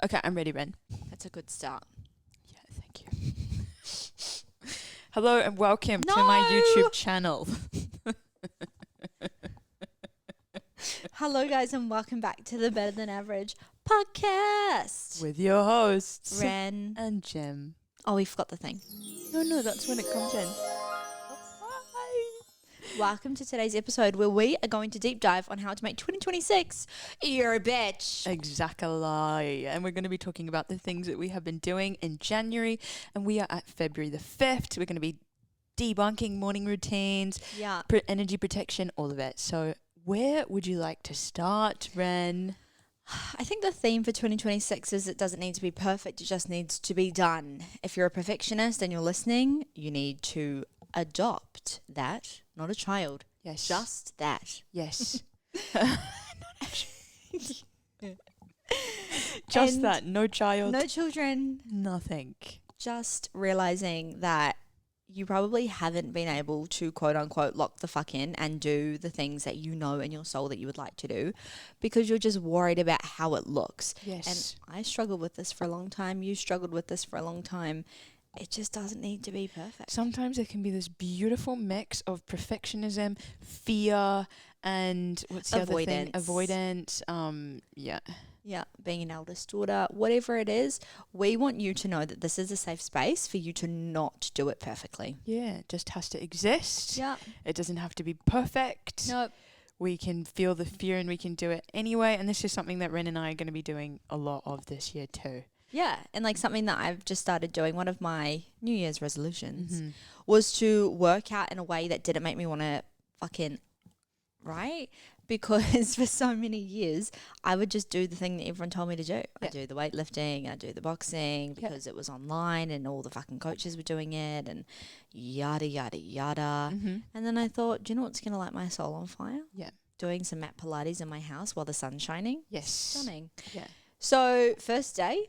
Okay, I'm ready, Ren. That's a good start. Yeah, thank you. Hello and welcome to my YouTube channel. Hello, guys, and welcome back to the Better Than Average podcast. With your hosts, Ren. and Jim. Oh, we forgot the thing. No, that's when it comes in. Welcome to today's episode where we are going to deep dive on how to make 2026 your bitch. Exactly. And we're going to be talking about the things that we have been doing in January. And we are at February the 5th. We're going to be debunking morning routines, Yeah. energy protection, all of it. So where would you like to start, Ren? I think the theme for 2026 is it doesn't need to be perfect. It just needs to be done. If you're a perfectionist and you're listening, you need to adopt that, not a child. Yes. Just that. Yes. Just And that. No child. No children. Nothing. Just realizing that you probably haven't been able to quote unquote lock the fuck in and do the things that you know in your soul that you would like to do because you're just worried about how it looks. Yes. And I struggled with this for a long time. You struggled with this for a long time. It just doesn't need to be perfect. Sometimes it can be this beautiful mix of perfectionism, fear, and what's the other thing? Avoidance. Yeah. Yeah, being an eldest daughter, whatever it is, we want you to know that this is a safe space for you to not do it perfectly. Yeah, it just has to exist. Yeah. It doesn't have to be perfect. Nope. We can feel the fear and we can do it anyway. And this is something that Ren and I are going to be doing a lot of this year too. Yeah, and like something that I've just started doing, one of my New Year's resolutions was to work out in a way that didn't make me want to fucking, right? Because for so many years, I would just do the thing that everyone told me to do. I do the weightlifting, I do the boxing because it was online and all the fucking coaches were doing it and yada, yada, yada. And then I thought, do you know what's going to light my soul on fire? Yeah. Doing some mat Pilates in my house while the sun's shining. Yes. Stunning. Yeah. So first day,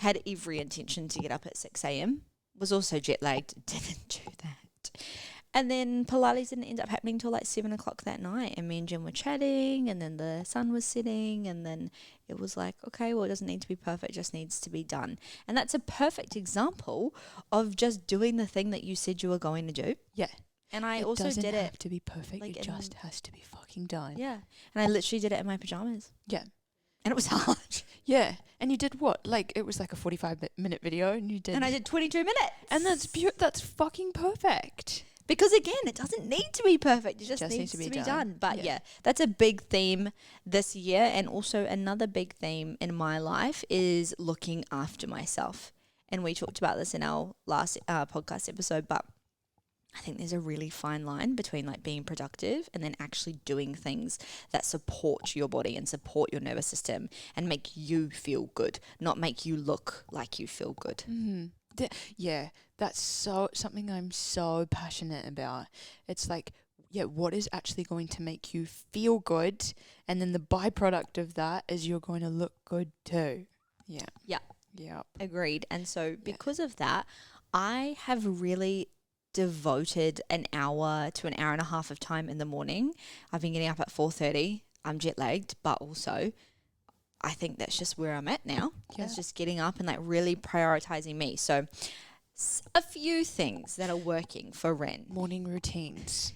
had every intention to get up at 6 a.m. Was also jet lagged, didn't do that. And then Pilates didn't end up happening till like 7 o'clock that night. And me and Jim were chatting and then the sun was setting and then it was like, okay, well, it doesn't need to be perfect, it just needs to be done. And that's a perfect example of just doing the thing that you said you were going to do. Yeah. And I it also doesn't did have it. to be perfect. like it just has to be fucking done. Yeah. And I literally did it in my pajamas. Yeah. And it was hard. Yeah. And you did what? Like, it was like a 45-minute video and you did... And I did 22 minutes. And that's fucking perfect. Because again, it doesn't need to be perfect. It just needs to be done. But yeah, that's a big theme this year. And also another big theme in my life is looking after myself. And we talked about this in our last podcast episode, but I think there's a really fine line between like being productive and then actually doing things that support your body and support your nervous system and make you feel good, not make you look like you feel good. Yeah, that's something I'm so passionate about. It's like, yeah, what is actually going to make you feel good? And then the byproduct of that is you're going to look good too. Yeah. Yeah. Yeah. Agreed. And so because of that, I have really devoted an hour to an hour and a half of time in the morning. I've been getting up at 4:30. I'm jet lagged, but also I think that's just where I'm at now. Yeah. It's just getting up and like really prioritizing me. So a few things that are working for Ren Morning routines.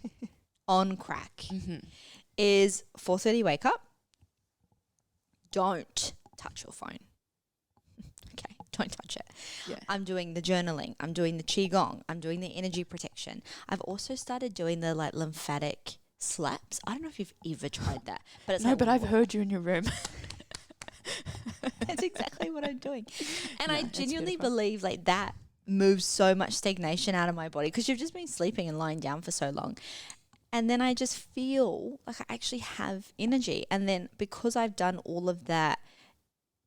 on crack is 4:30 wake up. Don't touch your phone. Okay, don't touch it. Yeah. I'm doing the journaling. I'm doing the qigong. I'm doing the energy protection. I've also started doing the like lymphatic slaps. I don't know if you've ever tried that, but it's No, like, but I've heard you in your room. that's exactly what I'm doing. And Yeah, I it's genuinely beautiful. believe like that moves so much stagnation out of my body because you've just been sleeping and lying down for so long. And then I just feel like I actually have energy. And then because I've done all of that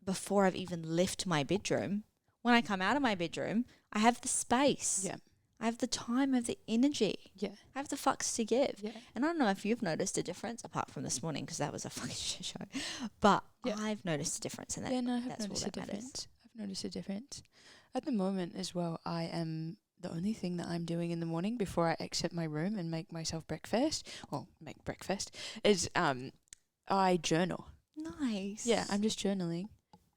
before I've even left my bedroom, when I come out of my bedroom, I have the space. Yeah. I have the time, I have the energy. Yeah. I have the fucks to give. Yeah. And I don't know if you've noticed a difference apart from this morning because that was a fucking shit show. But Yeah. I've noticed a difference in that. Yeah, no, I have that's all noticed a that matters. difference. I've noticed a difference. At the moment as well, I am the only thing that I'm doing in the morning before I exit my room and make myself breakfast, is I journal. Nice. Yeah, I'm just journaling.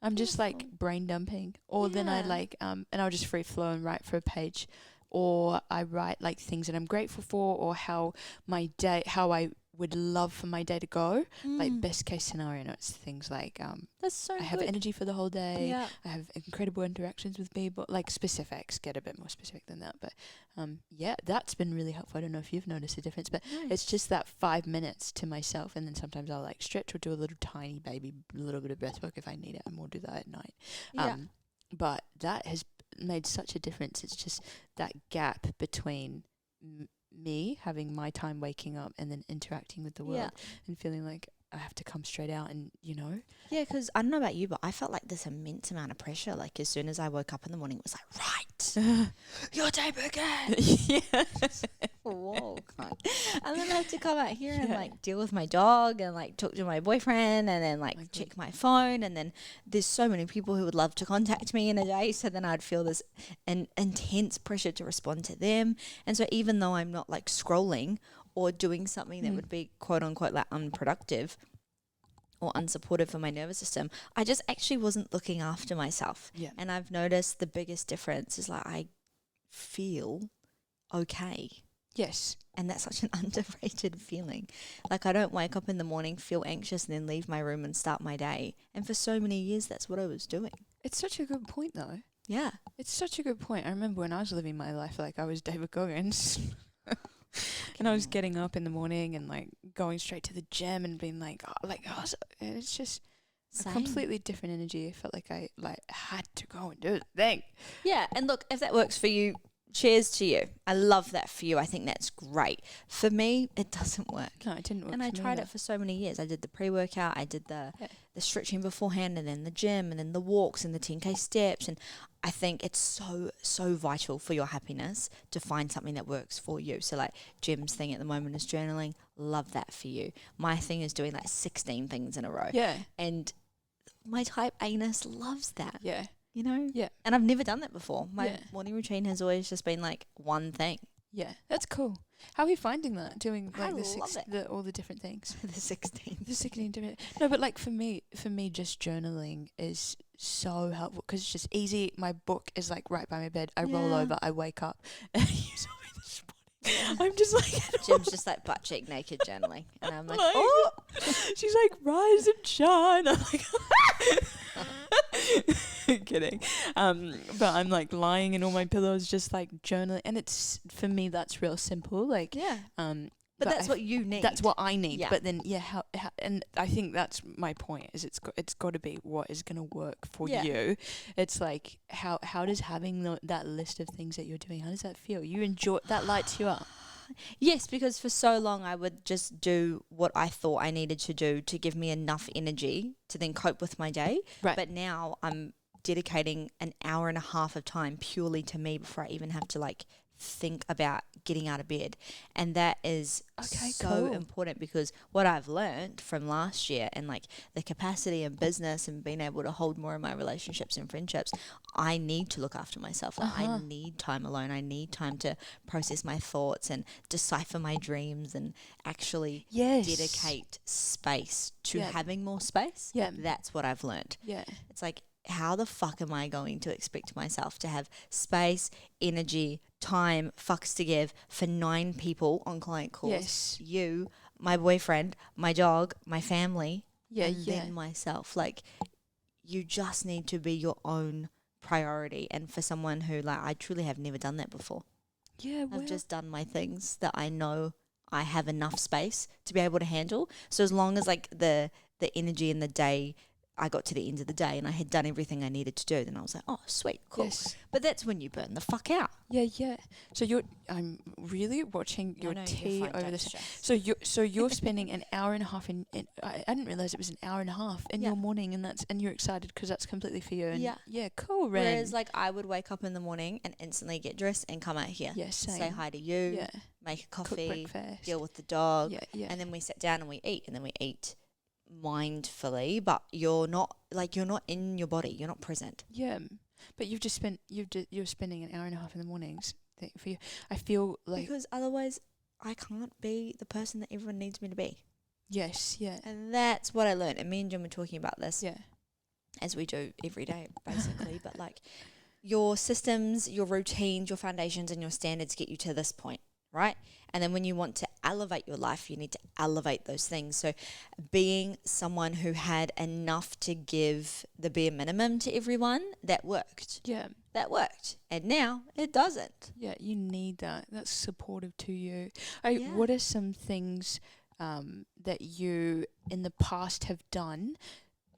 I'm just like brain dumping, or then I like and I'll just free flow and write for a page, or I write like things that I'm grateful for, or how I would love for my day to go. Like best case scenario notes, things like that's so I have energy for the whole day. Yeah. I have incredible interactions with people. Like specifics, get a bit more specific than that. But yeah, that's been really helpful. I don't know if you've noticed a difference, but it's just that 5 minutes to myself, and then sometimes I'll like stretch or do a little tiny baby, little bit of breath work if I need it, and we'll do that at night. But that has made such a difference. It's just that gap between me having my time waking up and then interacting with the world and feeling like I have to come straight out and, Yeah, because I don't know about you, but I felt like this immense amount of pressure. Like as soon as I woke up in the morning, it was like, right, your day began. Yeah. Whoa, God. And then I have to come out here and like deal with my dog and like talk to my boyfriend and then like check my phone. And then there's so many people who would love to contact me in a day. So then I'd feel this intense pressure to respond to them. And so even though I'm not like scrolling or doing something that would be quote unquote like unproductive or unsupportive for my nervous system, I just actually wasn't looking after myself. Yeah. And I've noticed the biggest difference is like I feel okay. Yes. And that's such an underrated feeling. Like I don't wake up in the morning, feel anxious and then leave my room and start my day. And for so many years, that's what I was doing. It's such a good point though. Yeah. It's such a good point. I remember when I was living my life like I was David Goggins. And I was getting up in the morning and like going straight to the gym and being like, it's just a completely different energy. I felt like I had to go and do the thing. Yeah, and look, if that works for you, cheers to you. I love that for you. I think that's great. For me, it doesn't work. No, it didn't work. And I tried it for so many years. I did the pre-workout, I did the stretching beforehand, and then the gym, and then the walks and the 10K steps. And I think it's so vital for your happiness to find something that works for you. So like Jim's thing at the moment is journaling. Love that for you. My thing is doing like 16 things in a row. Yeah. And my type A-ness loves that. Yeah. You know? Yeah. And I've never done that before. My morning routine has always just been like one thing. Yeah. That's cool. How are you finding that? Doing like all the different things? The 16. The 16 different. No, but like for me, just journaling is so helpful because it's just easy. My book is like right by my bed. I roll over, I wake up. And you saw me this morning. I'm just like... Jim's just like butt cheek naked journaling. And I'm like, oh! She's like, rise and shine. I'm like... Kidding. But I'm like lying in all my pillows just like journaling, and it's for me that's real simple, like but that's what you need. That's what I need. But then how and I think that's my point is it's got to be what is going to work for you. It's like how does having that list of things that you're doing, how does that feel? You enjoy that, lights you up? Yes, because for so long I would just do what I thought I needed to do to give me enough energy to then cope with my day. Right. But now I'm dedicating an hour and a half of time purely to me before I even have to like think about getting out of bed. And that is so important because what I've learned from last year and like the capacity in business and being able to hold more in my relationships and friendships, I need to look after myself. Like I need time alone. I need time to process my thoughts and decipher my dreams and actually dedicate space to having more space. Yeah. That's what I've learned. Yeah. It's like, how the fuck am I going to expect myself to have space, energy, time, fucks to give for 9 people on client calls? Yes. You, my boyfriend, my dog, my family, and yeah. then myself. Like, you just need to be your own priority. And for someone who, like, I truly have never done that before. Yeah, well. I've just done my things that I know I have enough space to be able to handle. So as long as, like, the energy in the day, I got to the end of the day and I had done everything I needed to do, then I was like, oh, sweet, cool. Yes. But that's when you burn the fuck out. Yeah. So I'm really watching your tea over this. So you're spending an hour and a half I didn't realize it was an hour and a half in your morning, and you're excited because that's completely for you. And yeah, cool. Ren. Whereas like I would wake up in the morning and instantly get dressed and come out here. Yeah, same. Say hi to you. Yeah. Make a coffee. Cook breakfast. Deal with the dog. Yeah. And then we sit down and we eat, and then we eat mindfully, but you're not in your body, you're not present. Yeah, but you're spending an hour and a half in the mornings for you. I feel like because otherwise I can't be the person that everyone needs me to be. Yes, yeah. And that's what I learned, and me and Jim were talking about this. Yeah. as we do every day, basically. But like your systems, your routines, your foundations, and your standards get you to this point, right? And then when you want to elevate your life, you need to elevate those things. So being someone who had enough to give the bare minimum to everyone, that worked. Yeah. That worked. And now it doesn't. Yeah, you need that. That's supportive to you. Yeah. What are some things that you in the past have done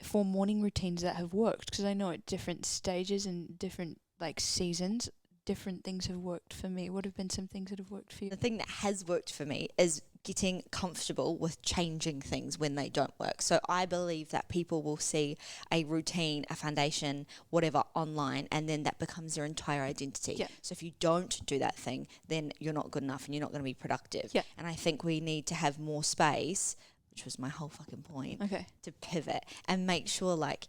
for morning routines that have worked? Because I know at different stages and different like seasons, different things have worked for me. What have been some things that have worked for you? The thing that has worked for me is getting comfortable with changing things when they don't work. So I believe that people will see a routine, a foundation, whatever online, and then that becomes their entire identity. Yeah. So if you don't do that thing, then you're not good enough and you're not going to be productive. Yeah. And I think we need to have more space, which was my whole fucking point, to pivot and make sure like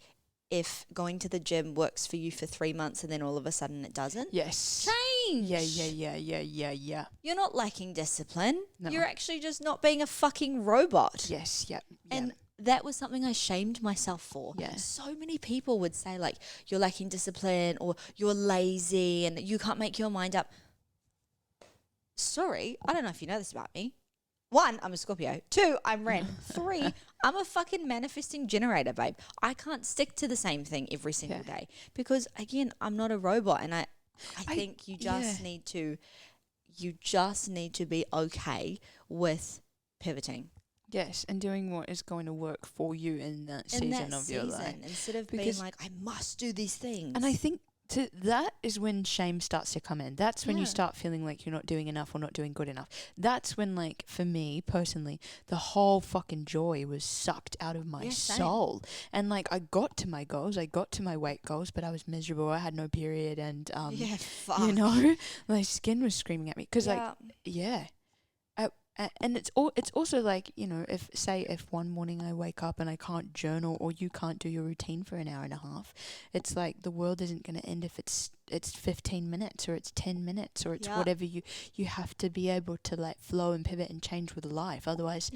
if going to the gym works for you for 3 months and then all of a sudden it doesn't, yes, change. Yeah. You're not lacking discipline. No. You're actually just not being a fucking robot. Yes, yep. And that was something I shamed myself for. Yeah. So many people would say like, you're lacking discipline or you're lazy and you can't make your mind up. Sorry, I don't know if you know this about me. 1, I'm a Scorpio. 2, I'm Ren. 3, I'm a fucking manifesting generator, babe. I can't stick to the same thing every single day because, again, I'm not a robot, and I think you just need to be okay with pivoting. Yes, and doing what is going to work for you in that season of your life. Instead of being like, I must do these things. And I think that is when shame starts to come in. That's when you start feeling like you're not doing enough or not doing good enough. That's when, like, for me personally, the whole fucking joy was sucked out of my soul. And, like, I got to my goals. I got to my weight goals, but I was miserable. I had no period and, you know, my skin was screaming at me. Because, and it's also like, you know, if one morning I wake up and I can't journal or you can't do your routine for an hour and a half, it's like the world isn't going to end if it's 15 minutes or it's 10 minutes or it's whatever. You have to be able to like flow and pivot and change with life. Otherwise,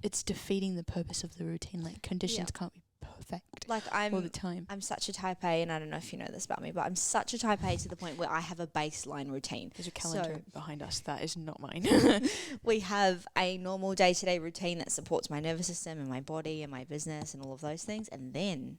it's defeating the purpose of the routine. Like conditions can't be perfect like all the time. I'm such a type A, and I don't know if you know this about me, but I'm such a type A to the point where I have a baseline routine. There's a calendar behind us. That is not mine. We have a normal day-to-day routine that supports my nervous system and my body and my business and all of those things. And then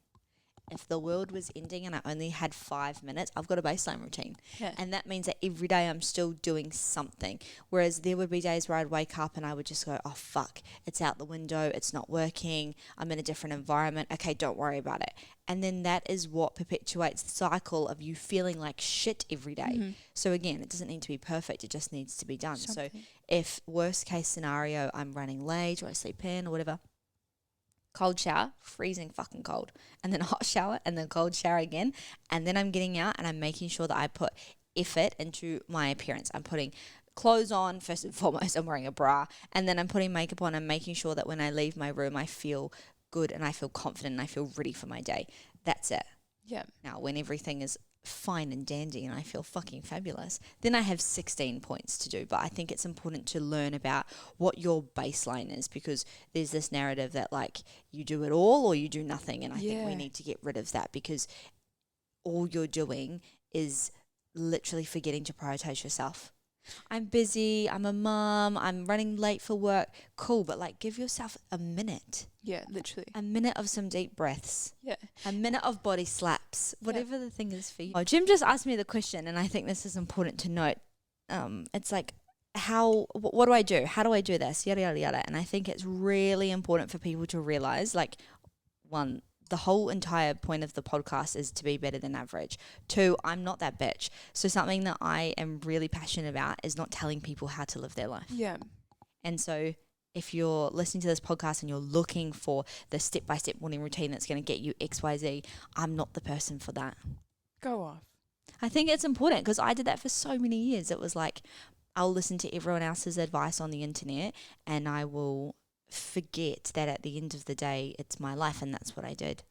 if the world was ending and I only had 5 minutes, I've got a baseline routine. Yeah. And that means that every day I'm still doing something. Whereas there would be days where I'd wake up and I would just go, oh, fuck, it's out the window. It's not working. I'm in a different environment. Okay, don't worry about it. And then that is what perpetuates the cycle of you feeling like shit every day. Mm-hmm. So again, it doesn't need to be perfect. It just needs to be done. Something. So if worst case scenario, I'm running late or I sleep in or whatever, cold shower, freezing fucking cold, and then a hot shower, and then cold shower again, and then I'm getting out and I'm making sure that I put effort into my appearance. I'm putting clothes on first and foremost. I'm wearing a bra, and then I'm putting makeup on. I'm making sure that when I leave my room, I feel good and I feel confident and I feel ready for my day. That's it. Yeah. Now, when everything is fine and dandy and I feel fucking fabulous, then I have 16 points to do. But I think it's important to learn about what your baseline is, because there's this narrative that like you do it all or you do nothing, and I think we need to get rid of that, because all you're doing is literally forgetting to prioritize yourself. I'm busy, I'm a mum, I'm running late for work. Cool, but like give yourself a minute. Yeah, literally. A minute of some deep breaths. Yeah. A minute of body slaps. Whatever the thing is for you. Oh, Jim just asked me the question, and I think this is important to note. It's like, what do I do? How do I do this? Yada, yada, yada. And I think it's really important for people to realize, like, 1, the whole entire point of the podcast is to be better than average. 2, I'm not that bitch. So something that I am really passionate about is not telling people how to live their life. Yeah. And so if you're listening to this podcast and you're looking for the step-by-step morning routine that's going to get you XYZ, I'm not the person for that. Go off. I think it's important, because I did that for so many years. It was like, I'll listen to everyone else's advice on the internet and I will forget that at the end of the day, it's my life, and that's what I did.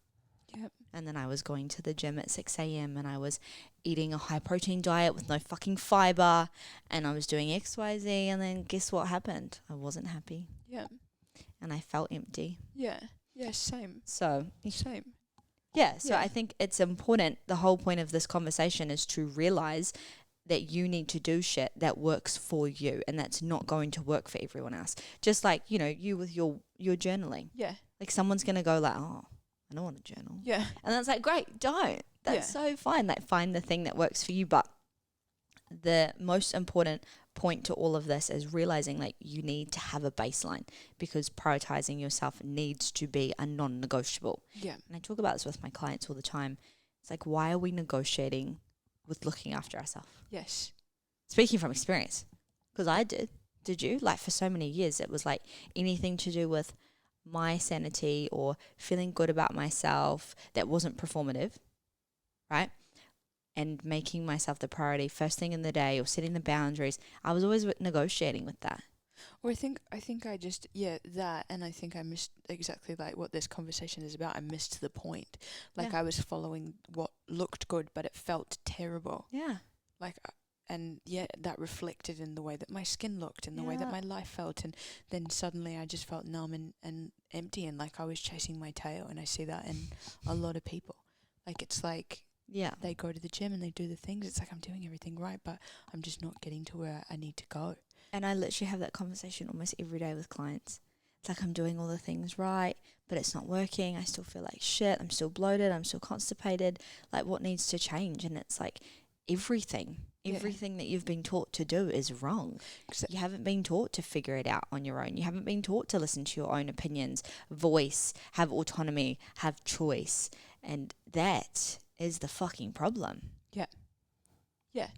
Yep. And then I was going to the gym at 6 a.m. and I was eating a high protein diet with no fucking fiber, and I was doing XYZ, and then guess what happened? I wasn't happy. Yeah. And I felt empty. Yeah. Yeah, same. So same. Yeah, so I think it's important. The whole point of this conversation is to realize that you need to do shit that works for you, and that's not going to work for everyone else. Just like, you know, you with your journaling. Yeah. Like someone's going to go like, oh, I don't want to journal. Yeah. And that's like, great, don't. That's so fine. Like find the thing that works for you. But the most important point to all of this is realizing like you need to have a baseline, because prioritizing yourself needs to be a non-negotiable. Yeah. And I talk about this with my clients all the time. It's like, why are we negotiating with looking after ourselves? Yes. Speaking from experience, because I did. Did you? Like for so many years, it was like anything to do with my sanity or feeling good about myself that wasn't performative, right? And making myself the priority first thing in the day or setting the boundaries. I was always negotiating with that. Or I think I just, that, and I think I missed exactly like what this conversation is about. I missed the point. Like I was following what looked good, but it felt terrible. Yeah. Like, and that reflected in the way that my skin looked and the way that my life felt. And then suddenly I just felt numb and empty, and like I was chasing my tail. And I see that in a lot of people. Like it's like, they go to the gym and they do the things. It's like I'm doing everything right, but I'm just not getting to where I need to go. And I literally have that conversation almost every day with clients. It's like I'm doing all the things right, but it's not working. I still feel like shit. I'm still bloated. I'm still constipated. Like what needs to change? And it's like everything that you've been taught to do is wrong. You haven't been taught to figure it out on your own. You haven't been taught to listen to your own opinions, voice, have autonomy, have choice. And that is the fucking problem. Yeah. Yeah.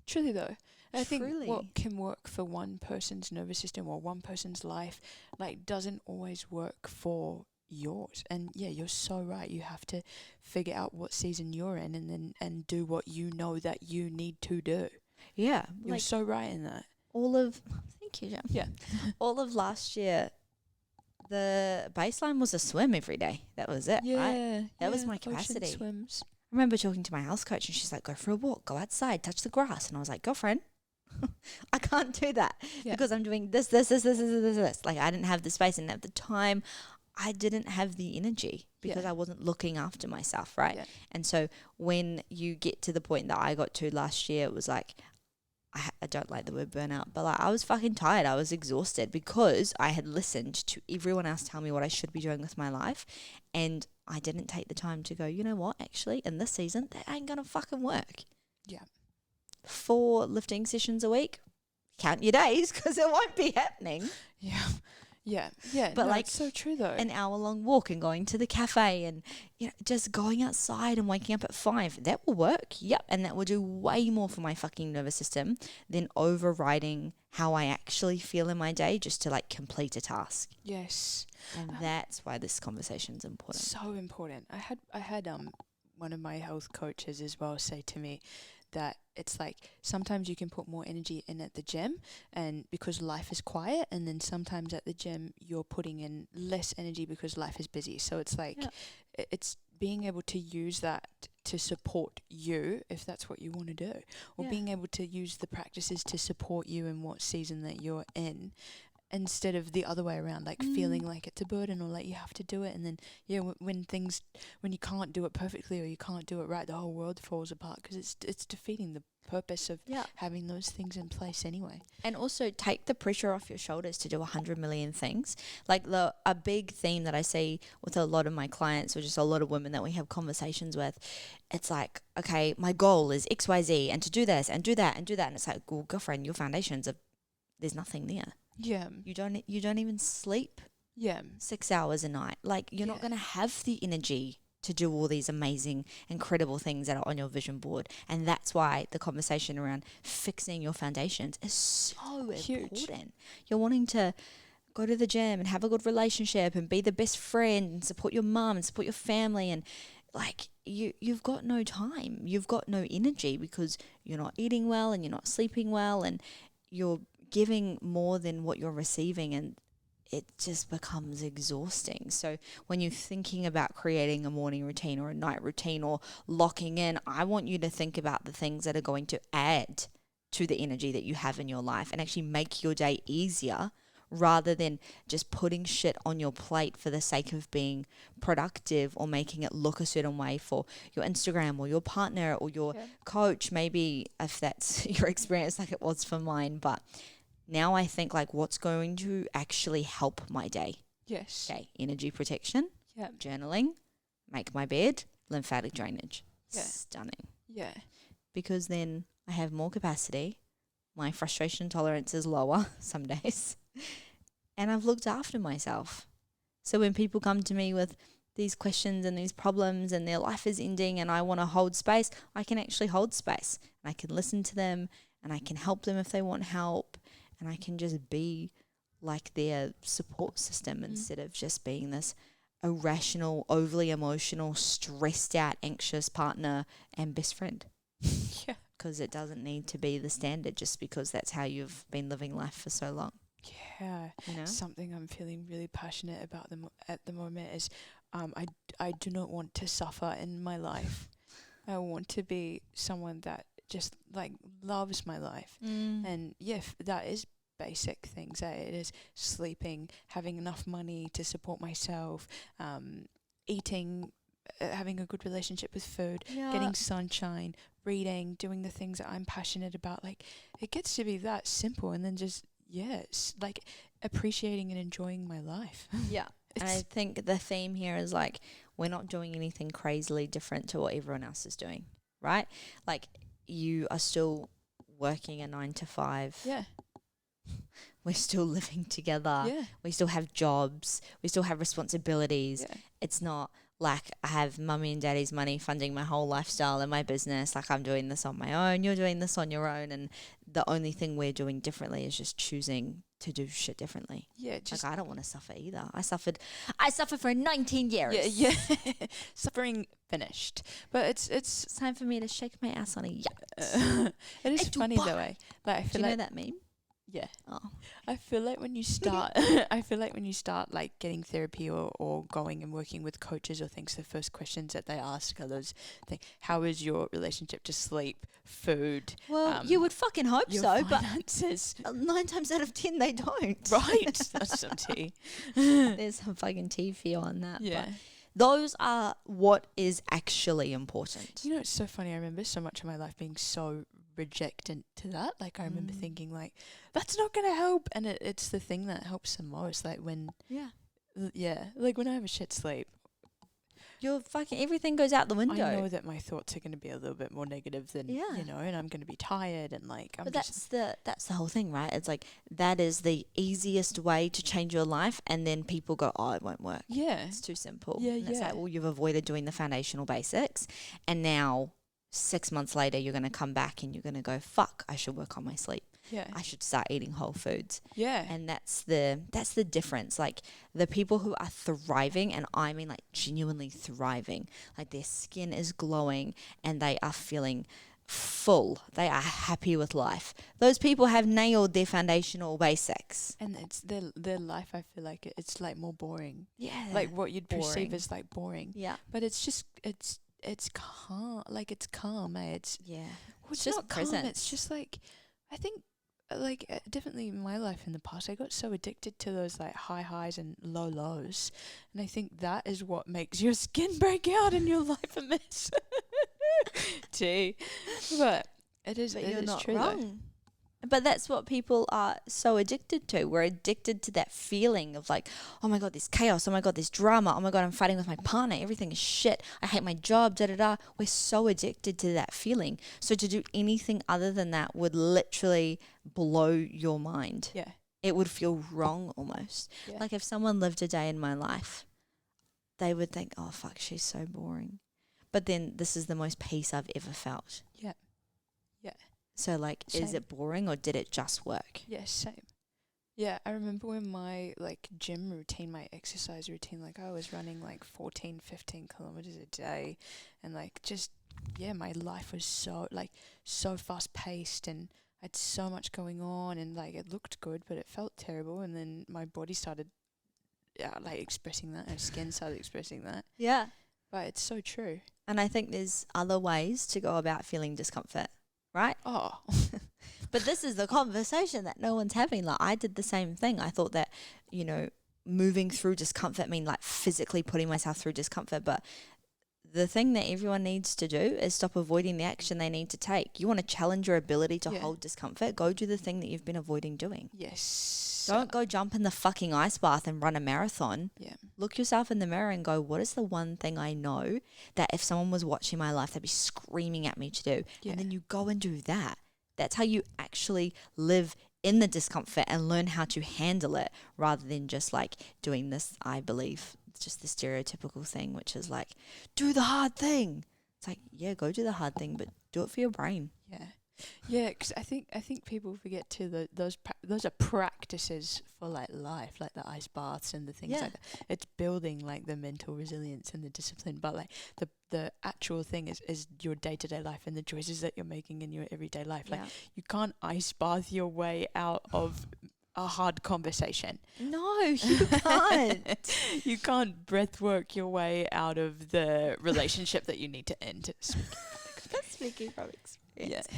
Truly though. I think what can work for one person's nervous system or one person's life, like, doesn't always work for yours. And you're so right. You have to figure out what season you're in, and do what you know that you need to do. Yeah, you're so right in that. Thank you, Jen. Yeah, all of last year, the baseline was a swim every day. That was it. Right? That was my capacity. Ocean swims. I remember talking to my health coach, and she's like, "Go for a walk, go outside, touch the grass." And I was like, "Girlfriend, I can't do that because I'm doing this. Like I didn't have the space, and at the time, I didn't have the energy because I wasn't looking after myself, right? Yeah. And so when you get to the point that I got to last year, it was like, I don't like the word burnout, but like I was fucking tired. I was exhausted because I had listened to everyone else tell me what I should be doing with my life, and I didn't take the time to go, you know what, actually, in this season, that ain't gonna fucking work. Yeah. 4 lifting sessions a week, count your days because it won't be happening. Yeah, but no, like, it's so true though. An hour-long walk and going to the cafe and just going outside and waking up at 5, that will work. Yep, and that will do way more for my fucking nervous system than overriding how I actually feel in my day just to like complete a task. Yes, and that's why this conversation is important. So important. I had one of my health coaches as well say to me that it's like sometimes you can put more energy in at the gym and because life is quiet, and then sometimes at the gym you're putting in less energy because life is busy. So it's like it's being able to use that to support you if that's what you want to do, or being able to use the practices to support you in what season that you're in, instead of the other way around, like feeling like it's a burden or like you have to do it. And then when you can't do it perfectly or you can't do it right, the whole world falls apart because it's defeating the purpose of having those things in place anyway. And also take the pressure off your shoulders to do 100 million things. Like a big theme that I see with a lot of my clients, or just a lot of women that we have conversations with, it's like, okay, my goal is XYZ and to do this and do that and do that. And it's like, well, girlfriend, your foundations there's nothing there. Yeah. You don't even sleep 6 hours a night. Like you're not going to have the energy to do all these amazing, incredible things that are on your vision board. And that's why the conversation around fixing your foundations is so important. You're wanting to go to the gym and have a good relationship and be the best friend and support your mum and support your family, and like you've got no time. You've got no energy because you're not eating well and you're not sleeping well and you're giving more than what you're receiving, and it just becomes exhausting. So when you're thinking about creating a morning routine or a night routine or locking in, I want you to think about the things that are going to add to the energy that you have in your life and actually make your day easier rather than just putting shit on your plate for the sake of being productive or making it look a certain way for your Instagram or your partner or your coach, maybe if that's your experience like it was for mine. But now I think like what's going to actually help my day. Yes. Okay, energy protection, journaling, make my bed, lymphatic drainage. Stunning. Yeah. Because then I have more capacity, my frustration tolerance is lower some days, and I've looked after myself. So when people come to me with these questions and these problems and their life is ending and I want to hold space, I can actually hold space. And I can listen to them and I can help them if they want help, and I can just be like their support system instead of just being this irrational, overly emotional, stressed out, anxious partner and best friend. Yeah. Because it doesn't need to be the standard just because that's how you've been living life for so long. Yeah. You know? Something I'm feeling really passionate about at the moment is I do not want to suffer in my life. I want to be someone that just like loves my life. And that is basic things. It is sleeping, having enough money to support myself, eating, having a good relationship with food, getting sunshine, reading, doing the things that I'm passionate about. Like, it gets to be that simple, and then just like appreciating and enjoying my life. Yeah. And I think the theme here is like we're not doing anything crazily different to what everyone else is doing, right? Like you are still working a 9 to 5. Yeah. We're still living together. Yeah. We still have jobs. We still have responsibilities. Yeah. It's not like I have mummy and daddy's money funding my whole lifestyle and my business. Like I'm doing this on my own. You're doing this on your own. And the only thing we're doing differently is just choosing to do shit differently. Yeah. Just like I don't want to suffer either. I suffered for 19 years. Yeah. Suffering finished. But it's time for me to shake my ass on a yacht. It is funny though. Like I feel do you know that meme? Yeah. Oh. I feel like when you start like getting therapy or going and working with coaches or things, the first questions that they ask are those things. How is your relationship to sleep, food? Well, you would fucking hope so, finances. But 9 times out of 10 they don't. Right. That's some tea. There's some fucking tea for you on that. Yeah. But those are what is actually important. You know, it's so funny. I remember so much of my life being so rejectant to that. Like I remember thinking like, that's not going to help. And it's the thing that helps the most. Like when, like when I have a shit sleep, you're fucking, everything goes out the window. I know that my thoughts are going to be a little bit more negative than, you know, and I'm going to be tired and like, but that's the whole thing, right? It's like, that is the easiest way to change your life. And then people go, oh, it won't work. Yeah. It's too simple. Yeah. And it's like, well, you've avoided doing the foundational basics. And now 6 months later, you're going to come back and you're going to go, fuck, I should work on my sleep. Yeah. I should start eating whole foods. Yeah. And that's the difference. Like the people who are thriving, and I mean like genuinely thriving, like their skin is glowing and they are feeling full. They are happy with life. Those people have nailed their foundational basics. And it's their life, I feel like it's like more boring. Yeah. Like what you'd perceive as like boring. Yeah. But it's just, it's calm. Like it's calm, eh? It's it's just not presence. calm. It's just like, I think, like definitely in my life in the past, I got so addicted to those like high highs and low lows, and I think that is what makes your skin break out and your life a mess. Gee, but it is. But it you're is not true wrong. though. But that's what people are so addicted to. We're addicted to that feeling of like, oh my God, there's chaos. Oh my God, there's drama. Oh my God, I'm fighting with my partner. Everything is shit. I hate my job, da da da. We're so addicted to that feeling. So to do anything other than that would literally blow your mind. Yeah. It would feel wrong almost. Yeah. Like if someone lived a day in my life, they would think, oh fuck, she's so boring. But then this is the most peace I've ever felt. Yeah. Yeah. So like, is it boring or did it just work? Yeah, same. Yeah, I remember when my like gym routine, my exercise routine, like I was running like 14, 15 kilometers a day, and like just, my life was so fast paced, and I had so much going on, and like it looked good, but it felt terrible. And then my body started like expressing that, and skin started expressing that. Yeah. But it's so true. And I think there's other ways to go about feeling discomfort, right? Oh. But this is the conversation that no one's having. Like, I did the same thing. I thought that, you know, moving through discomfort mean like physically putting myself through discomfort. But the thing that everyone needs to do is stop avoiding the action they need to take. You want to challenge your ability to hold discomfort? Go do the thing that you've been avoiding doing. Yes. Don't go jump in the fucking ice bath and run a marathon. Yeah. Look yourself in the mirror and go, what is the one thing I know that if someone was watching my life, they'd be screaming at me to do? Yeah. And then you go and do that. That's how you actually live in the discomfort and learn how to handle it, rather than just like doing this, I believe, it's just the stereotypical thing, which is like, do the hard thing. It's like, yeah, go do the hard thing, but do it for your brain. Yeah. Yeah, because I think people forget too those are practices for like life, like the ice baths and the things like that. It's building like the mental resilience and the discipline, but like the actual thing is your day-to-day life and the choices that you're making in your everyday life. Like you can't ice bath your way out of a hard conversation. No, you can't. You can't breath work your way out of the relationship that you need to end. Speaking from experience.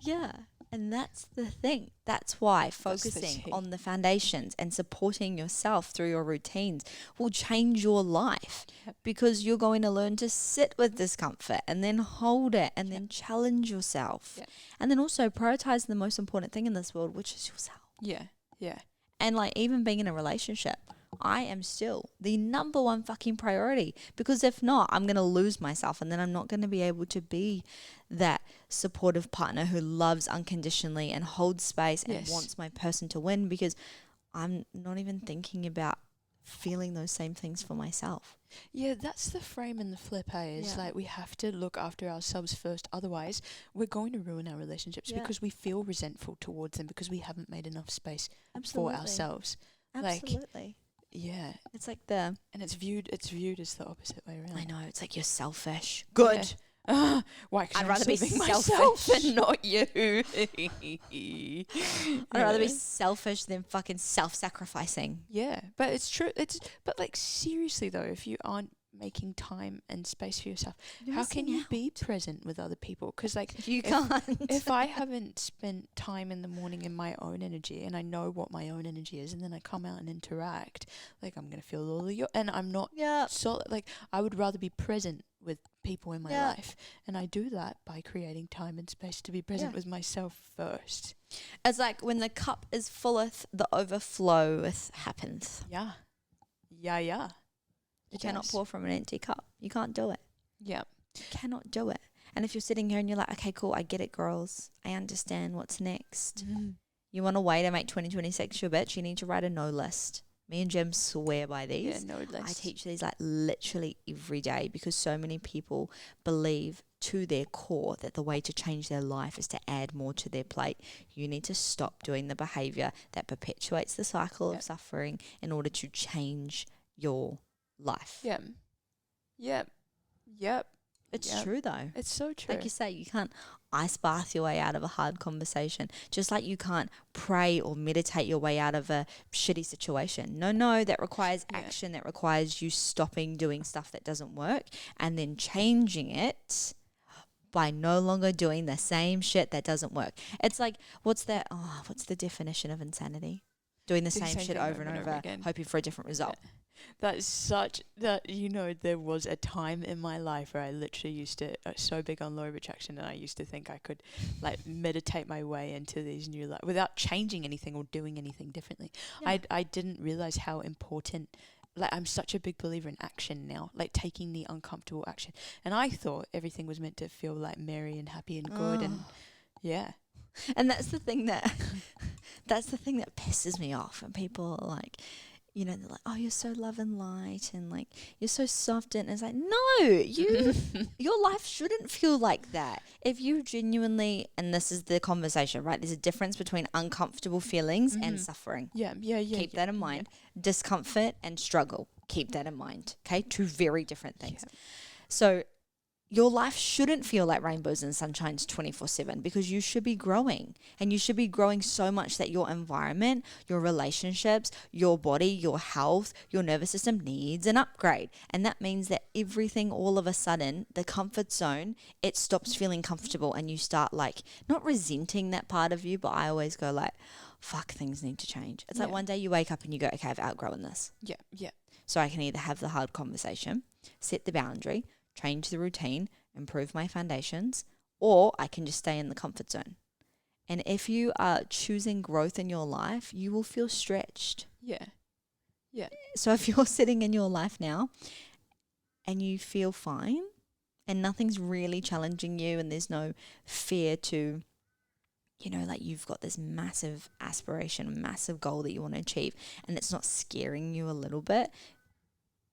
Yeah. And that's the thing. That's why focusing on the foundations and supporting yourself through your routines will change your life, because you're going to learn to sit with discomfort and then hold it and then challenge yourself. And then also prioritize the most important thing in this world, which is yourself. Yeah. Yeah. And like, even being in a relationship, I am still the number one fucking priority, because if not, I'm going to lose myself, and then I'm not going to be able to be that supportive partner who loves unconditionally and holds space and wants my person to win, because I'm not even thinking about feeling those same things for myself. Yeah, that's the frame and the flip, hey? It's like we have to look after ourselves first. Otherwise, we're going to ruin our relationships because we feel resentful towards them because we haven't made enough space for ourselves. Absolutely. Yeah. It's like and it's viewed as the opposite way around. I know, it's like you're selfish. Good. Why? I'd rather be myself and not you. I'd rather be selfish than fucking self-sacrificing. Yeah, but it's true. But like, seriously though, if you aren't making time and space for yourself, how can you be present with other people? Because like, you can't. If I haven't spent time in the morning in my own energy, and I know what my own energy is, and then I come out and interact, like, I'm gonna feel all of your, and I'm not solid. Like, I would rather be present with people in my life, and I do that by creating time and space to be present with myself first. It's like, when the cup is fulleth, the overflow happens. Yeah. You cannot pour from an empty cup. You can't do it. Yeah. You cannot do it. And if you're sitting here and you're like, okay, cool, I get it, girls. I understand what's next. You want a way to make 2026 your bitch, you need to write a no list. Me and Jim swear by these. Yeah, no list. I teach these like literally every day, because so many people believe to their core that the way to change their life is to add more to their plate. You need to stop doing the behavior that perpetuates the cycle of suffering in order to change your life. Yep. It's true though. It's so true. Like you say, you can't ice bath your way out of a hard conversation, just like you can't pray or meditate your way out of a shitty situation. No, that requires action. That requires you stopping doing stuff that doesn't work and then changing it by no longer doing the same shit that doesn't work. It's like, what's the definition of insanity? Doing the same shit over and over again, hoping for a different result. That's such that, there was a time in my life where I literally used to so big on law of attraction, and I used to think I could like meditate my way into these new life without changing anything or doing anything differently. I didn't realize how important, like, I'm such a big believer in action now, like taking the uncomfortable action. And I thought everything was meant to feel like merry and happy and good and And that's the thing that pisses me off, when people are like, they're like, oh, you're so love and light, and like, you're so soft, and it's like, no, your life shouldn't feel like that. If you genuinely, and this is the conversation, right? There's a difference between uncomfortable feelings and suffering. Yeah. Keep that in mind. Discomfort and struggle. Keep that in mind. Okay, two very different things. Yeah. So your life shouldn't feel like rainbows and sunshines 24/7 because you should be growing, and you should be growing so much that your environment, your relationships, your body, your health, your nervous system needs an upgrade. And that means that everything all of a sudden, the comfort zone, it stops feeling comfortable, and you start like not resenting that part of you, but I always go like, fuck, things need to change. It's like one day you wake up and you go, okay, I've outgrown this. Yeah, yeah. So I can either have the hard conversation, set the boundary, change the routine, improve my foundations, or I can just stay in the comfort zone. And if you are choosing growth in your life, you will feel stretched. Yeah. Yeah. So if you're sitting in your life now and you feel fine and nothing's really challenging you and there's no fear to, like you've got this massive aspiration, massive goal that you want to achieve, and it's not scaring you a little bit,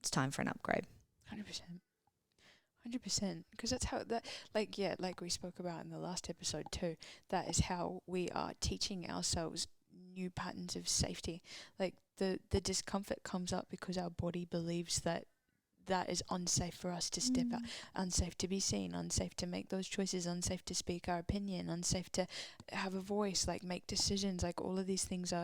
it's time for an upgrade. 100%. 100%, because that's how like we spoke about in the last episode too, that is how we are teaching ourselves new patterns of safety. Like the discomfort comes up because our body believes that is unsafe for us to step out, unsafe to be seen, unsafe to make those choices, unsafe to speak our opinion, unsafe to have a voice, like make decisions. Like all of these things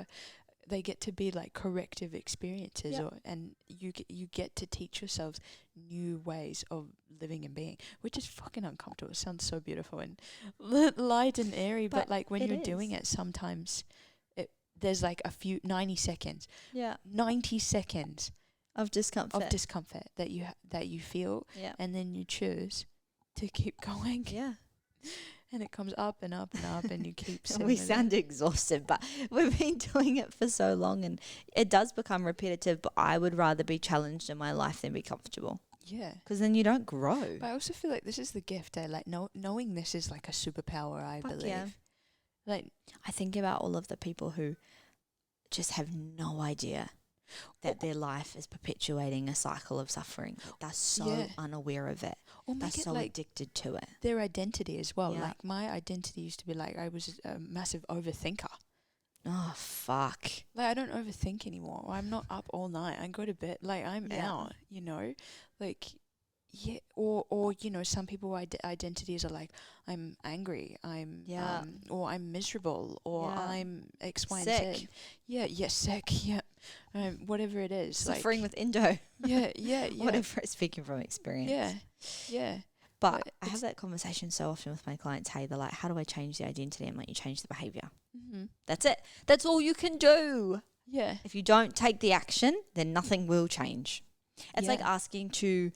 they get to be like corrective experiences, and you get to teach yourselves new ways of living and being, which is fucking uncomfortable. It sounds so beautiful and light and airy, but like when you're doing it, sometimes there's like 90 seconds. Yeah. 90 seconds of discomfort that you feel, and then you choose to keep going. Yeah. And it comes up and up and up, and you keep and we sound exhausted, but we've been doing it for so long, and it does become repetitive, but I would rather be challenged in my life than be comfortable. Yeah. Because then you don't grow. But I also feel like this is the gift. Like knowing this is like a superpower, I believe. Yeah. Like I think about all of the people who just have no idea that their life is perpetuating a cycle of suffering. They're so unaware of it. Or they're so like addicted to it. Their identity as well. Yeah. Like my identity used to be like I was a massive overthinker. Oh, fuck. Like I don't overthink anymore. I'm not up all night. I go to bed. Like I'm out, Like, yeah. Or some people identities are like I'm angry. I'm or I'm miserable. Or I'm X, Y, and Z. Yeah. Sick. Yeah. Whatever it is. Suffering with endo. Yeah. Whatever, speaking from experience. Yeah. But I have that conversation so often with my clients. Hey, they're like, how do I change the identity? I'm like, you change the behavior. Mm-hmm. That's it. That's all you can do. Yeah. If you don't take the action, then nothing will change. It's like asking to,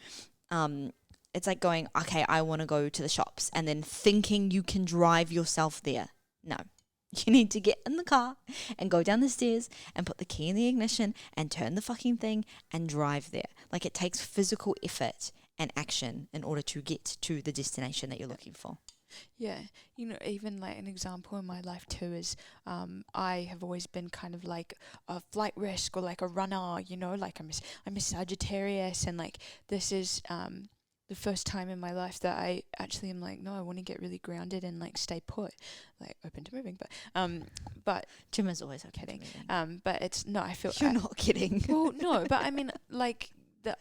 it's like going, okay, I want to go to the shops, and then thinking you can drive yourself there. No. You need to get in the car and go down the stairs and put the key in the ignition and turn the fucking thing and drive there. Like it takes physical effort and action in order to get to the destination that you're looking for. Yeah. Even like an example in my life too is I have always been kind of like a flight risk or like a runner, like I'm a Sagittarius, and like this is the first time in my life that I actually am like, no, I want to get really grounded and like stay put, like open to moving. But Gemma's always okay. Kidding. But it's no, I feel you're not kidding. Well, no, but I mean, like the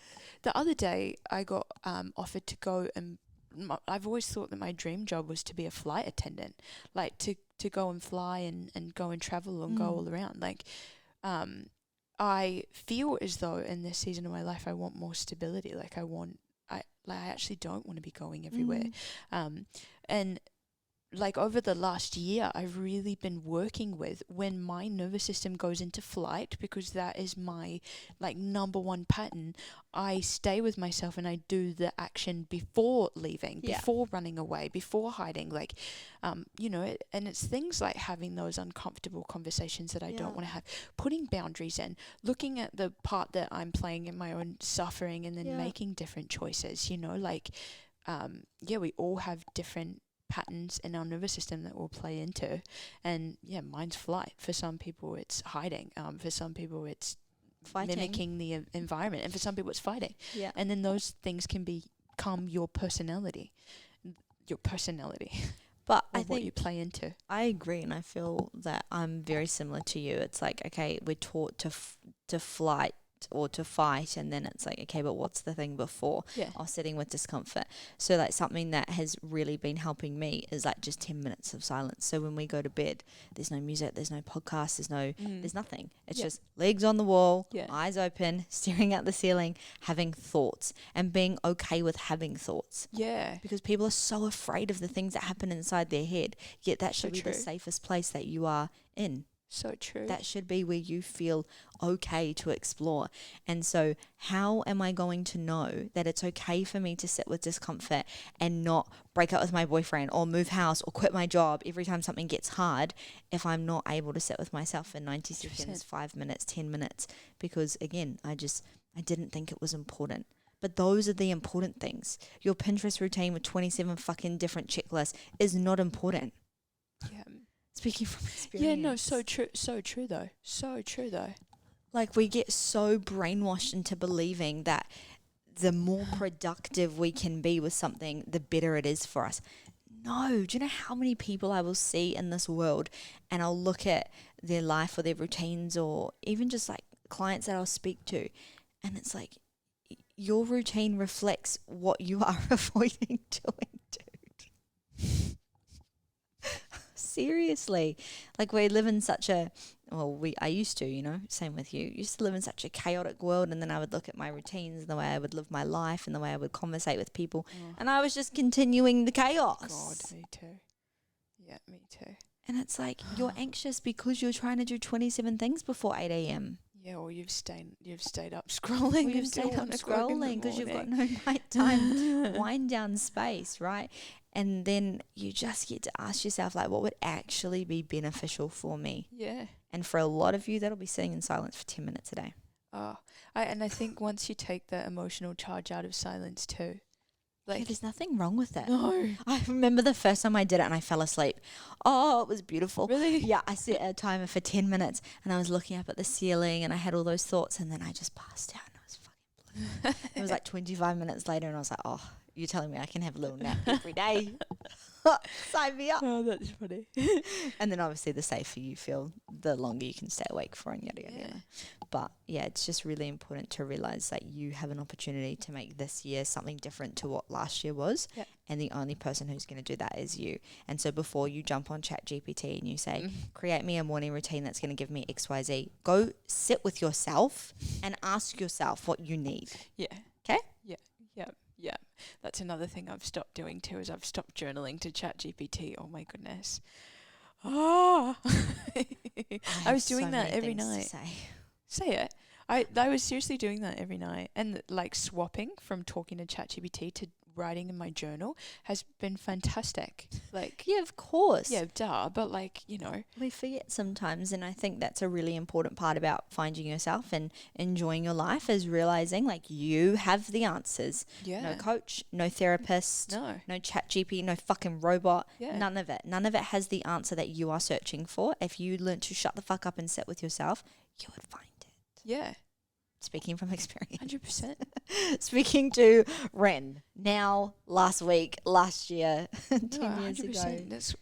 other day I got offered to go and I've always thought that my dream job was to be a flight attendant, like to go and fly and go and travel and go all around. Like, I feel as though in this season of my life I want more stability. Like I actually don't want to be going everywhere. And like over the last year, I've really been working with when my nervous system goes into flight, because that is my like number one pattern. I stay with myself and I do the action before leaving, before running away, before hiding, like, and it's things like having those uncomfortable conversations that I don't want to have, putting boundaries in, looking at the part that I'm playing in my own suffering, and then making different choices, we all have different patterns in our nervous system that we'll play into, and mine's flight. For some people it's hiding, for some people it's fighting, mimicking the environment, and for some people it's fighting, and then those things can become your personality but I think what you play into. I agree, and I feel that I'm very similar to you. It's like, okay, we're taught to fight or to fight, and then it's like, okay, but what's the thing before? Yeah. Or sitting with discomfort. So like something that has really been helping me is like just 10 minutes of silence. So when we go to bed, there's no music, there's no podcast, there's nothing. It's just legs on the wall, eyes open, staring at the ceiling, having thoughts, and being okay with having thoughts. Yeah. Because people are so afraid of the things that happen inside their head, yet that should be the safest place that you are in. So true. That should be where you feel okay to explore. And so how am I going to know that it's okay for me to sit with discomfort and not break up with my boyfriend or move house or quit my job every time something gets hard if I'm not able to sit with myself for 90 seconds, 5 minutes, 10 minutes? Because again, I didn't think it was important. But those are the important things. Your Pinterest routine with 27 fucking different checklists is not important. Yeah. Speaking from experience. Yeah, no, so true. So true, though. So true, though. Like, we get so brainwashed into believing that the more productive we can be with something, the better it is for us. No. Do you know how many people I will see in this world, and I'll look at their life or their routines, or even just like clients that I'll speak to, and it's like, your routine reflects what you are avoiding doing, dude. Seriously. Like, we live in such a, I used to, same with you, used to live in such a chaotic world, and then I would look at my routines and the way I would live my life and the way I would conversate with people, and I was just continuing the chaos. God, me too. Yeah, me too. And it's like, you're anxious because you're trying to do 27 things before 8 a.m. Yeah, or you've stayed up scrolling. You've stayed up scrolling because you've got no nighttime wind down space, right? And then you just get to ask yourself, like, what would actually be beneficial for me? Yeah. And for a lot of you, that'll be sitting in silence for 10 minutes a day. I think once you take the emotional charge out of silence too, like, there's nothing wrong with it. No. I remember the first time I did it and I fell asleep. Oh, it was beautiful. Really? Yeah, I set a timer for 10 minutes and I was looking up at the ceiling and I had all those thoughts, and then I just passed out and I was fucking blue. It was like 25 minutes later and I was like, oh, you're telling me I can have a little nap every day? Sign me up. Oh, that's funny. And then obviously the safer you feel, the longer you can stay awake for, and yada, yada, yada. But yeah, it's just really important to realize that you have an opportunity to make this year something different to what last year was. Yep. And the only person who's going to do that is you. And so before you jump on ChatGPT and you say, create me a morning routine that's going to give me XYZ, go sit with yourself and ask yourself what you need. Yeah. Okay? Yeah. That's another thing I've stopped doing too, is I've stopped journaling to ChatGPT. Oh my goodness. I was doing that every night. Say it. I was seriously doing that every night, and like swapping from talking to ChatGPT to writing in my journal has been fantastic. Like, yeah, of course. Yeah, duh. But like, we forget sometimes, and I think that's a really important part about finding yourself and enjoying your life, is realizing like you have the answers. Yeah. No coach, no therapist, no ChatGPT, no fucking robot. Yeah. None of it. None of it has the answer that you are searching for. If you learn to shut the fuck up and sit with yourself, you would find it. Yeah. Speaking from experience. 100%. Speaking to Ren. Now, last week, last year, 10 years 100%. ago. That's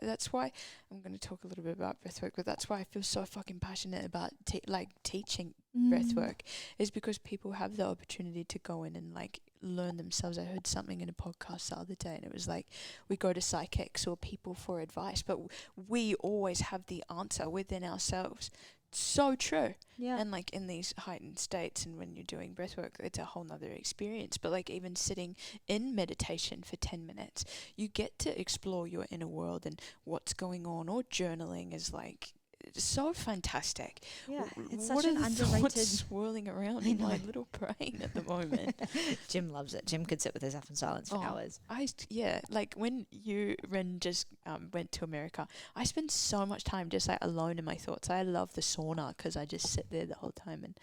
that's why I'm going to talk a little bit about breathwork, but that's why I feel so fucking passionate about teaching breathwork, is because people have the opportunity to go in and like learn themselves. I heard something in a podcast the other day, and it was like, we go to psychics or people for advice, but we always have the answer within ourselves. So true. Yeah. And like in these heightened states, and when you're doing breath work, it's a whole nother experience. But like even sitting in meditation for 10 minutes, you get to explore your inner world and what's going on. Or journaling is like so fantastic. Yeah, it's what such an are the underrated thoughts swirling around in my little brain at the moment? Jim loves it. Jim could sit with himself in silence for hours. Like when Ren just went to America, I spend so much time just like alone in my thoughts. I love the sauna because I just sit there the whole time and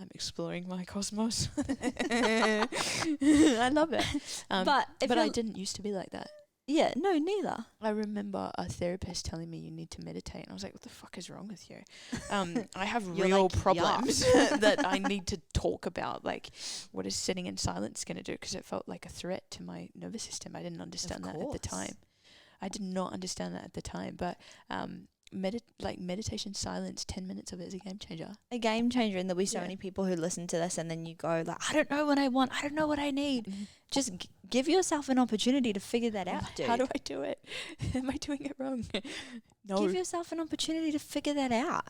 I'm exploring my cosmos. I love it. But I didn't used to be like that. Yeah, no, neither. I remember a therapist telling me you need to meditate, and I was like, what the fuck is wrong with you? I have real problems that I need to talk about, like what is sitting in silence going to do, because it felt like a threat to my nervous system. I didn't understand that at the time. I did not understand that at the time, but meditation silence, 10 minutes of it is a game changer. A game changer, and there'll be so many people who listen to this and then you go like, I don't know what I want, I don't know what I need. Just give yourself an opportunity to figure that out, dude. How do I do it? Am I doing it wrong? No. Give yourself an opportunity to figure that out.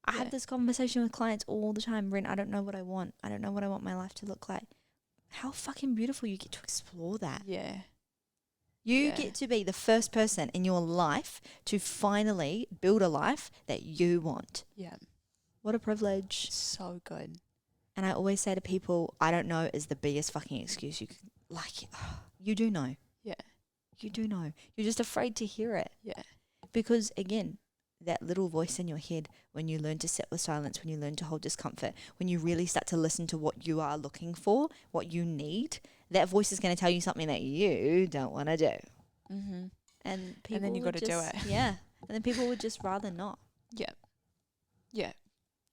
I have this conversation with clients all the time. Rin, I don't know what I want. I don't know what I want my life to look like. How fucking beautiful you get to explore that. Yeah. You get to be the first person in your life to finally build a life that you want. Yeah. What a privilege. So good. And I always say to people, I don't know is the biggest fucking excuse you could, like, you do know. Yeah. You do know. You're just afraid to hear it. Yeah. Because again, that little voice in your head, when you learn to sit with silence, when you learn to hold discomfort, when you really start to listen to what you are looking for, what you need, that voice is going to tell you something that you don't want to do. Mm-hmm. And then you got to do it. Yeah. And then people would just rather not. Yeah. Yeah.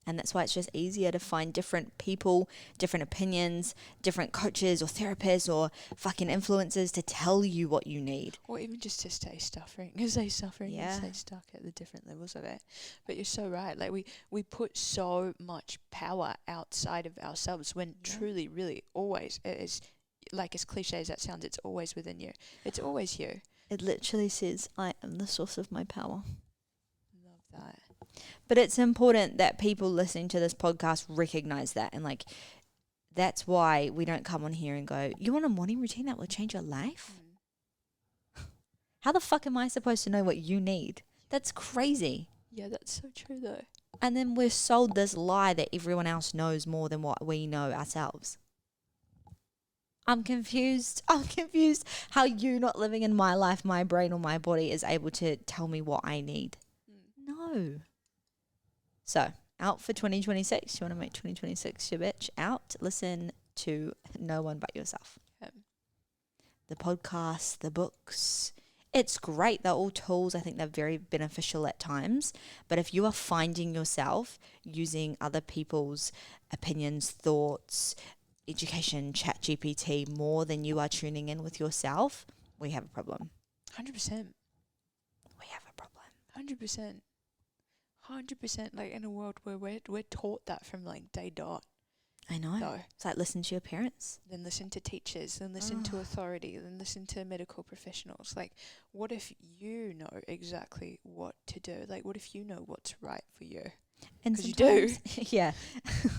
And that's why it's just easier to find different people, different opinions, different coaches or therapists or fucking influencers to tell you what you need. Or even just to stay suffering and stay stuck at the different levels of it. But you're so right. Like we put so much power outside of ourselves when truly, really, always it is, like as cliche as that sounds, it's always within you. It's always you. It literally says, I am the source of my power. Love that. But it's important that people listening to this podcast recognize that. And like, that's why we don't come on here and go, you want a morning routine that will change your life? How the fuck am I supposed to know what you need? That's crazy. Yeah, that's so true though. And then we're sold this lie that everyone else knows more than what we know ourselves. I'm confused how you not living in my life, my brain or my body is able to tell me what I need. No. So, out for 2026. You want to make 2026 your bitch? Out. Listen to no one but yourself. The podcast, the books. It's great. They're all tools. I think they're very beneficial at times. But if you are finding yourself using other people's opinions, thoughts, education, ChatGPT more than you are tuning in with yourself, we have a problem. 100%. We have a problem. 100%. 100%. Like in a world where we're taught that from like day dot. I know. No. It's like listen to your parents. Then listen to teachers. Then listen to authority. Then listen to medical professionals. Like, what if you know exactly what to do? Like, what if you know what's right for you? And you do. Yeah,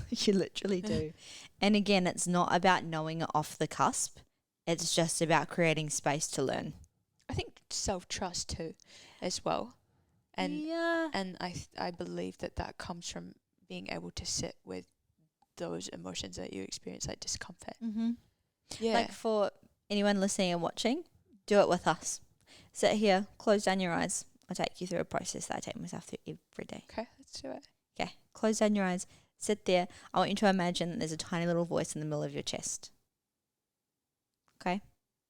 you literally do. And again, it's not about knowing it off the cusp. It's just about creating space to learn. I think self-trust too, as well. And I believe that comes from being able to sit with those emotions that you experience, like discomfort. Mm-hmm. Yeah. Like for anyone listening and watching, do it with us. Sit here, close down your eyes. I'll take you through a process that I take myself through every day. Okay, let's do it. Okay, close down your eyes. Sit there. I want you to imagine that there's a tiny little voice in the middle of your chest. Okay?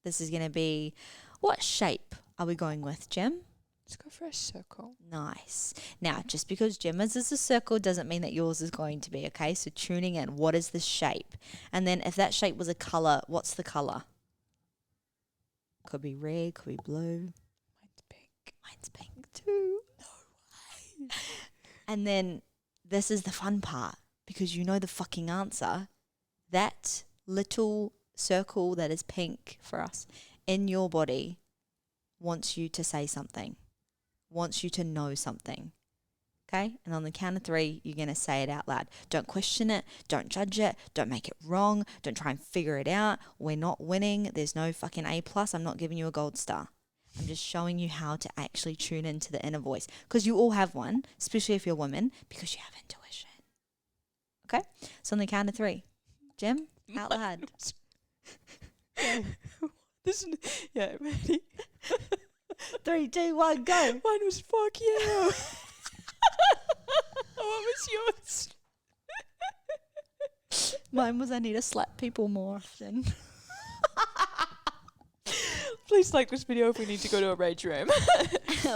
This is going to be, what shape are we going with, Jem? Let's go for a circle. Nice. Now, just because Gemma's is a circle doesn't mean that yours is going to be, okay? So tuning in, what is the shape? And then if that shape was a colour, what's the colour? Could be red, could be blue. Mine's pink. Mine's pink too. No way. And then this is the fun part, because you know the fucking answer. That little circle that is pink for us in your body wants you to say something. Wants you to know something. Okay? And on the count of 3, you're going to say it out loud. Don't question it. Don't judge it. Don't make it wrong. Don't try and figure it out. We're not winning. There's no fucking A+. I'm not giving you a gold star. I'm just showing you how to actually tune into the inner voice. Because you all have one, especially if you're women, because you have intuition. Okay? So on the count of 3. Jem, out loud. Yeah, ready? 3, 2, 1, go. Mine was fuck you. What was yours? Mine was I need to slap people more often. Please like this video if we need to go to a rage room.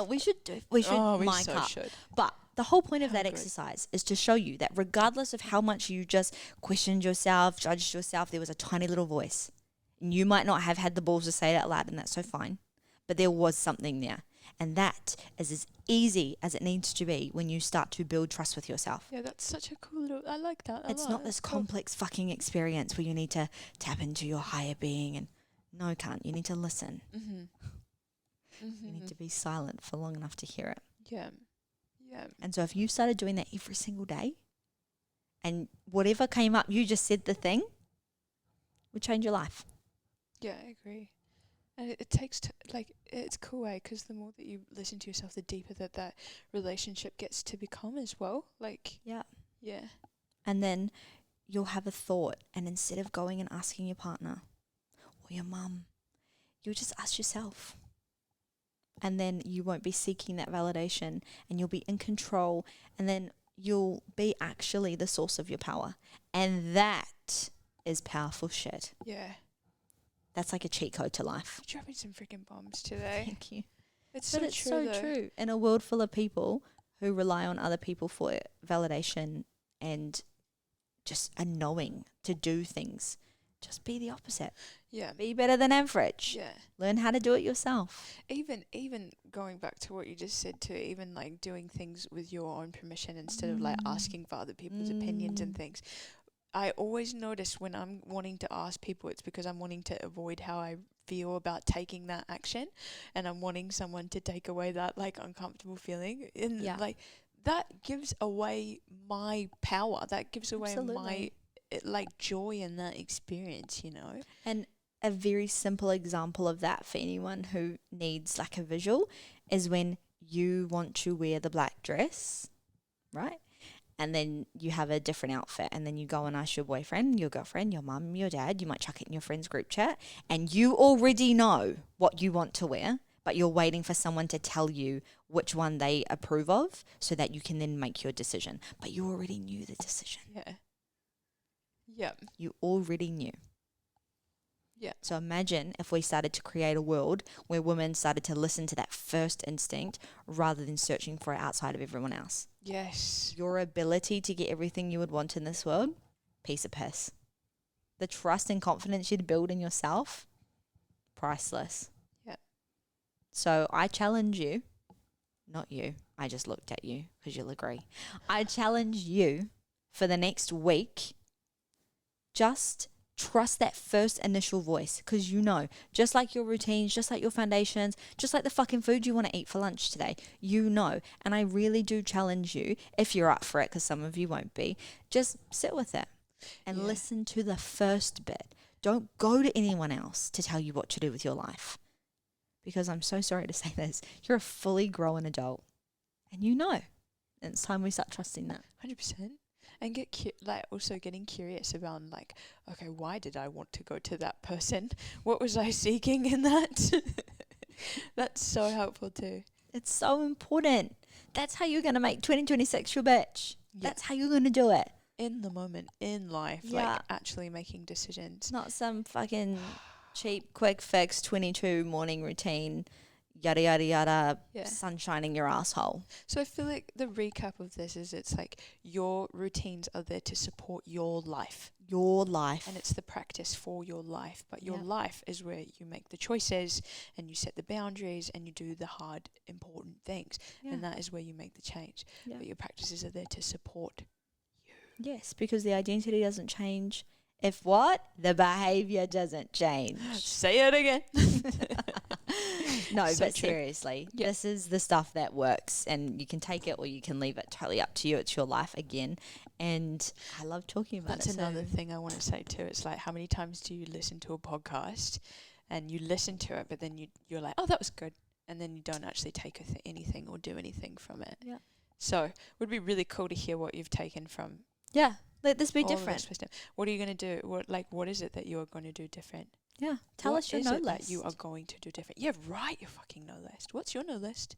We should mic up. Should. But the whole point of that exercise is to show you that regardless of how much you just questioned yourself, judged yourself, there was a tiny little voice. And you might not have had the balls to say it out loud, and that's so fine. But there was something there. And that is as easy as it needs to be when you start to build trust with yourself. Yeah, that's such a cool little, I like that a It's lot. not this complex fucking experience where you need to tap into your higher being and no, cunt, you need to listen. You need to be silent for long enough to hear it. Yeah. Yeah. And so if you started doing that every single day and whatever came up, you just said the thing, would change your life. Yeah, I agree. And it takes, it's cool, because the more that you listen to yourself, the deeper that relationship gets to become as well. Yeah. Yeah. And then you'll have a thought, and instead of going and asking your partner or your mum, you'll just ask yourself. And then you won't be seeking that validation, and you'll be in control, and then you'll be actually the source of your power. And that is powerful shit. Yeah. That's like a cheat code to life. You're dropping some freaking bombs today. Thank you. It's but so it's true. so though. true. In a world full of people who rely on other people for validation and just a knowing to do things, just be the opposite. Yeah. Be better than average. Yeah. Learn how to do it yourself. Even going back to what you just said too, even doing things with your own permission instead of asking for other people's opinions and things. I always notice when I'm wanting to ask people, it's because I'm wanting to avoid how I feel about taking that action, and I'm wanting someone to take away that uncomfortable feeling. And that gives away my power. That gives away my joy in that experience, And a very simple example of that for anyone who needs a visual is when you want to wear the black dress, right? And then you have a different outfit, and then you go and ask your boyfriend, your girlfriend, your mum, your dad. You might chuck it in your friend's group chat, and you already know what you want to wear, but you're waiting for someone to tell you which one they approve of so that you can then make your decision. But you already knew the decision. Yeah. Yeah. You already knew. Yeah. So imagine if we started to create a world where women started to listen to that first instinct rather than searching for it outside of everyone else. Yes. Your ability to get everything you would want in this world, piece of piss. The trust and confidence you'd build in yourself, priceless. Yeah. So I challenge you, not you, I just looked at you because you'll agree. I challenge you for the next week, just trust that first initial voice, because just like your routines, just like your foundations, just like the fucking food you want to eat for lunch today, and I really do challenge you, if you're up for it, because some of you won't be, just sit with it and listen to the first bit. Don't go to anyone else to tell you what to do with your life, because I'm so sorry to say this, you're a fully grown adult, and and it's time we start trusting that. 100%. And get also getting curious about okay, why did I want to go to that person? What was I seeking in that? That's so helpful too. It's so important. That's how you're going to make 2026 your bitch. Yeah. That's how you're going to do it. In the moment, in life, actually making decisions. Not some fucking cheap, quick fix 22 morning routine, yada, yada, yada, sunshining your asshole. So I feel like the recap of this is it's your routines are there to support your life. Your life. And it's the practice for your life. But your life is where you make the choices and you set the boundaries and you do the hard, important things. Yeah. And that is where you make the change. Yeah. But your practices are there to support you. Yes, because the identity doesn't change if what? The behavior doesn't change. Say it again. No, so but seriously, this is the stuff that works, and you can take it or you can leave it. Totally up to you. It's your life again, and I love talking about it. That's another thing I want to say too. It's how many times do you listen to a podcast and you listen to it, but then you're like, oh, that was good, and then you don't actually take anything or do anything from it. Yeah. So it would be really cool to hear what you've taken from. Yeah, let this be different. What are you going to do? What is it that you are going to do different? Yeah, tell us your no list. That you are going to do different. Yeah, write your fucking no list. What's your no list?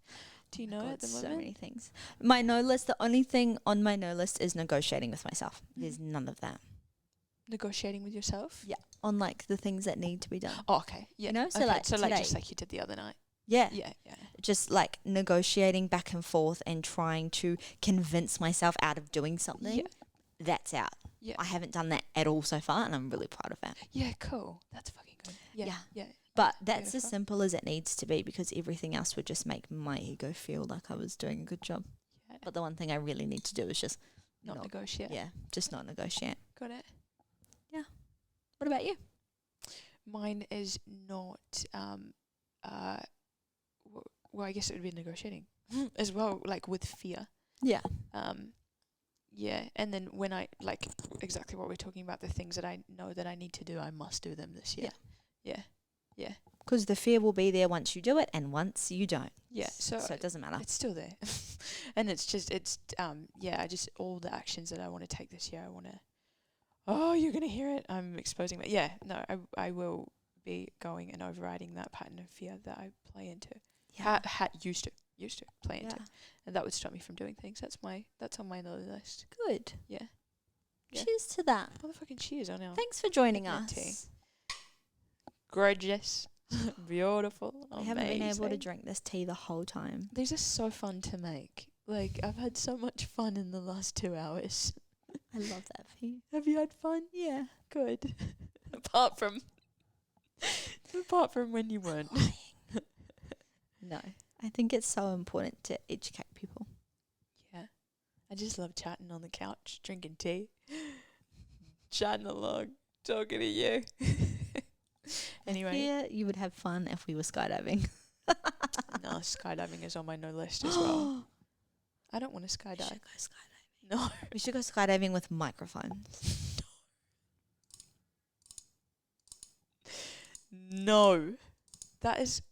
Do you know at the moment? So many things. My no list, the only thing on my no list is negotiating with myself. There's none of that. Negotiating with yourself? Yeah, on the things that need to be done. Oh, okay. Yeah. So okay. today, just like you did the other night. Yeah. Yeah. Just negotiating back and forth and trying to convince myself out of doing something. Yeah. That's out. Yeah. I haven't done that at all so far, and I'm really proud of that. Yeah, cool. That's fucking good. Yeah. But that's as simple as it needs to be, because everything else would just make my ego feel like I was doing a good job. Yeah. But the one thing I really need to do is just not negotiate. Yeah, just not negotiate. Got it. Yeah. What about you? Mine is not, well, I guess it would be negotiating as well, like with fear. Yeah. Yeah, and then when I, like, exactly what we're talking about, the things that I know that I need to do, I must do them this year. Yeah. Because the fear will be there once you do it and once you don't. Yeah, so it doesn't matter. It's still there. And it's just, all the actions that I want to take this year, I want to, you're going to hear it. I'm exposing that. Yeah, no, I will be going and overriding that pattern of fear that I play into. Yeah. Used to play into. And that would stop me from doing things. That's on my list. Good. Yeah. Cheers to that. Motherfucking cheers on our. Thanks for joining us. Tea. Gorgeous. Beautiful. I haven't been able to drink this tea the whole time. These are so fun to make. Like, I've had so much fun in the last 2 hours. I love that for you. Have you had fun? Yeah. Good. apart from when you weren't. No. I think it's so important to educate people. Yeah. I just love chatting on the couch, drinking tea, chatting along, talking to you. Anyway. Yeah, you would have fun if we were skydiving. No, skydiving is on my no list as well. I don't want to skydive. We should go skydiving. No. We should go skydiving with microphones. No. That is...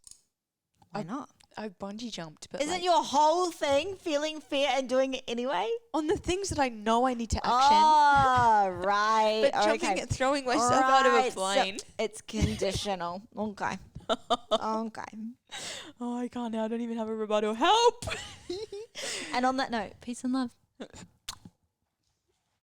Why not? I bungee jumped, but isn't your whole thing feeling fear and doing it anyway? On the things that I know I need to action. Oh, right. But jumping and throwing myself out of a plane. So it's conditional. Okay. Okay. Oh, I can't now. I don't even have a rebuttal. Help! And on that note, peace and love.